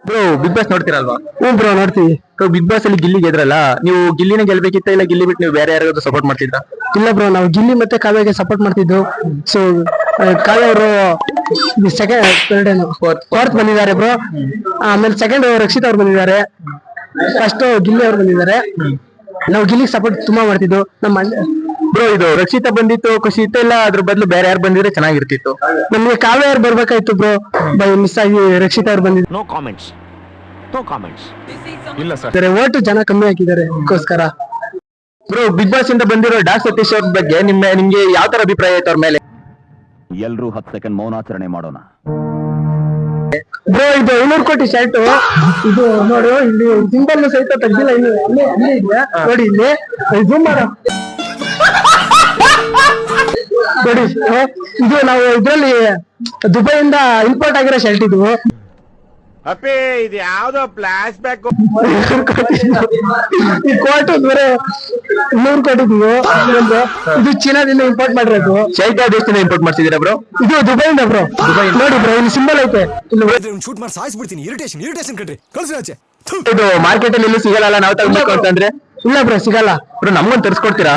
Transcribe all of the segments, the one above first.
Bro big boss ನೋಡ್ತೀರಲ್ವಾ? ಹ್ಞೂ bro ನೋಡ್ತೀವಿ. Big boss ಅಲ್ಲಿ ಗಿಲ್ಲಿ ಗೆದ್ರಲ್ಲ, ನೀವು ಗಿಲ್ಲಿನ ಗೆಲ್ಬೇಕಿತ್ತ ಇಲ್ಲ ಗಿಲ್ಲಿ ಬಿಟ್ಟು ನೀವು ಬೇರೆ ಯಾರಿಗಾದ್ರು ಸಪೋರ್ಟ್ ಮಾಡ್ತಿದ್ರಾ? ಇಲ್ಲ ಬ್ರೋ, ನಾವು ಗಿಲ್ಲಿ ಮತ್ತೆ ಕಾವ್ಯಗೆ ಸಪೋರ್ಟ್ ಮಾಡ್ತಿದ್ದು. ಸೊ ಕಾವ್ಯ ಅವರು ಫೋರ್ತ್ ಬಂದಿದ್ದಾರೆ ಬ್ರೋ. ಆಮೇಲೆ ಸೆಕೆಂಡ್ ರಕ್ಷಿತ್ ಅವ್ರು ಬಂದಿದ್ದಾರೆ. ಫಸ್ಟ್ ಗಿಲ್ಲಿ ಅವ್ರು ಬಂದಿದ್ದಾರೆ. ನಾವು ಗಿಲ್ಲಿಗೆ ಸಪೋರ್ಟ್ ತುಂಬಾ ಮಾಡ್ತಿದ್ದು. ನಮ್ಮ ಬ್ರೋ ಇದು ರಕ್ಷಿತಾ ಬಂದಿತ್ತು ಖುಷಿ ಇತ್ತು, ಇಲ್ಲ ಅದ್ರ ಬದಲು ಬೇರೆ ಯಾರು ಬಂದಿದ್ರೆ ಚೆನ್ನಾಗಿರ್ತಿತ್ತು? ನಮ್ಗೆ ಕಾವ್ಯ ಅವ್ರು ಬರ್ಬೇಕಾಯ್ತು ಬ್ರೋ, ಮಿಸ್ ಆಗಿ ರಕ್ಷಿತ್ ಅವ್ರು ಬಂದಿದ್ರು. No comments, no comments. ಇಲ್ಲ ಸರ್, ಓಟು ಜನ ಕಮ್ಮಿ ಹಾಕಿದ್ದಾರೆ ಅದಕ್ಕೋಸ್ಕರ. ಬ್ರೋ ಬಿಗ್ ಬಾಸ್ ಇಂದ ಬಂದಿರೋ ಡಾಕ್ ಸತೀಶ್ ಅವ್ರ ಬಗ್ಗೆ ನಿಮ್ಗೆ ಯಾವ ತರ ಅಭಿಪ್ರಾಯ ಆಯ್ತು ಅವ್ರ ಮೇಲೆ? ಎಲ್ರೂ 10 ಸೆಕೆಂಡ್ ಮೌನಾಚರಣೆ ಮಾಡೋಣ. ಬ್ರೋ ಇದು 500 ಕೋಟಿ ಶರ್ಟ್ ಇದು ನೋಡು, ಇಲ್ಲಿ ಸಿಂಬಲ್ ಸಹಿತ ತೆಗ್ದಿಲ್ಲ. ಇಲ್ಲಿ ಅಲ್ಲೇ ಇದೆ ನೋಡಿ, ಇಲ್ಲಿ ಜೂಮ್ ಮಾಡ ನೋಡಿ. ಇದು ನಾವು ಇದ್ರಲ್ಲಿ ದುಬೈಯಿಂದ ಇಂಪೋರ್ಟ್ ಆಗಿರೋ ಶರ್ಟ್ ಇದು. ಅಪ್ಪೇ ಇದು ಯಾವ್ದೋ ಫ್ಲಾಶ್ ಬ್ಯಾಕ್. ಈ ಕೋಟ್ ಬೇರೆ 100 ಕೋಟಿ ಇದು ಚೀನಾದಿಂದ ಇಂಪೋರ್ಟ್ ಮಾಡಿರೋದು. ಶೈತಾ ದೇಶದಿಂದ ಇಂಪೋರ್ಟ್ ಮಾಡ್ತಿದ್ದೀರಾ ಬ್ರೋ? ಇದು ದುಬೈಯಿಂದ ಬ್ರೋ. ನೋಡಿ ಬ್ರೋ, ಇಲ್ಲಿ ಸಿಂಬಲ್ ಐತೆ. ಶೂಟ್ ಮಾಡಿ ಸಾಯಿಸ್ಬಿಡ್ತೀನಿ. ಇರಿಟೇಷನ್ ಕಣ್ರಿ, ಕಳ್ಸಿ ಆಚೆ. ಇದು ಮಾರ್ಕೆಟ್ ಅಲ್ಲಿ ಎಲ್ಲೂ ಸಿಗಲ್ಲ, ನಾವು ತಗೋಬೇಕು ಅಂತಂದ್ರೆ? ಇಲ್ಲ ಬ್ರೋ, ಸಿಗಲ್ಲ ಬ್ರೋ ನಮ್ಗೊಂದು ತರಿಸ್ಕೊಡ್ತೀರಾ?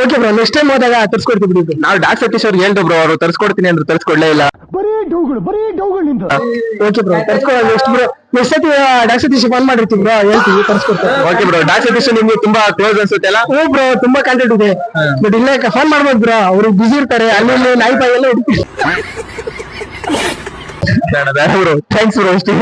ಓಕೆ ಬ್ರೋ, ನೆಕ್ಸ್ಟ್ ಟೈಮ್ ಹೋದಾಗ ತರಿಸ್ಕೊಡ್ತೀವಿ ಬಿಡಿ. ನಾವು ಡಾಕ್ ಸತೀಶ್ ಅವ್ರಿಗೆ ಹೇಳ್ದು ಬ್ರೋ, ಅವರು ತರಿಸ್ಕೊಡ್ತೀನಿ ಅಂದ್ರೆ ತರಿಸ್ಕೊಡ್ಲೇ ಇಲ್ಲ. ಬರೀ ಡೌಗಳು ನಿಂತ. ಓಕೆ ಬ್ರೋ, ತರಿಸ್ಕೊಳ್ಳೋಣ ನೆಕ್ಸ್ಟ್ ಬ್ರೋ. ನೆಕ್ಸ್ಟ್ ಸತಿ ಡಾಕ್ ಸತೀಶ್ ಫೋನ್ ಮಾಡಿರ್ತೀವಿ ಬ್ರೋ, ಹೇಳ್ತೀವಿ ತರಿಸ್ಕೊಡ್ತಾರೆ. ಓಕೆ ಬ್ರೋ, ಡಾಕ್ ಸತೀಶ್ ನಿಮ್ಗೆ ತುಂಬಾ ಕ್ಲೋಸ್ ಅನ್ಸುತ್ತೆ ಅಲ್ಲ? ಹ್ಞೂ ಬ್ರೋ, ತುಂಬಾ ಕಾಂಟ್ಯಾಕ್ಟ್ ಇದೆ. ಬಟ್ ಇಲ್ಲೇ ಫೋನ್ ಮಾಡ್ಬೋದು ಬ್ರೋ, ಅವ್ರು ಬಿಸಿ ಇರ್ತಾರೆ. ಅಲ್ಲಿ ನಾಯಿ ಪಾಯಿ ಎಲ್ಲ ಬ್ರೋ ಥ್ಯಾಂಕ್ಸ್ ಬ್ರೋ ಅಷ್ಟೇ.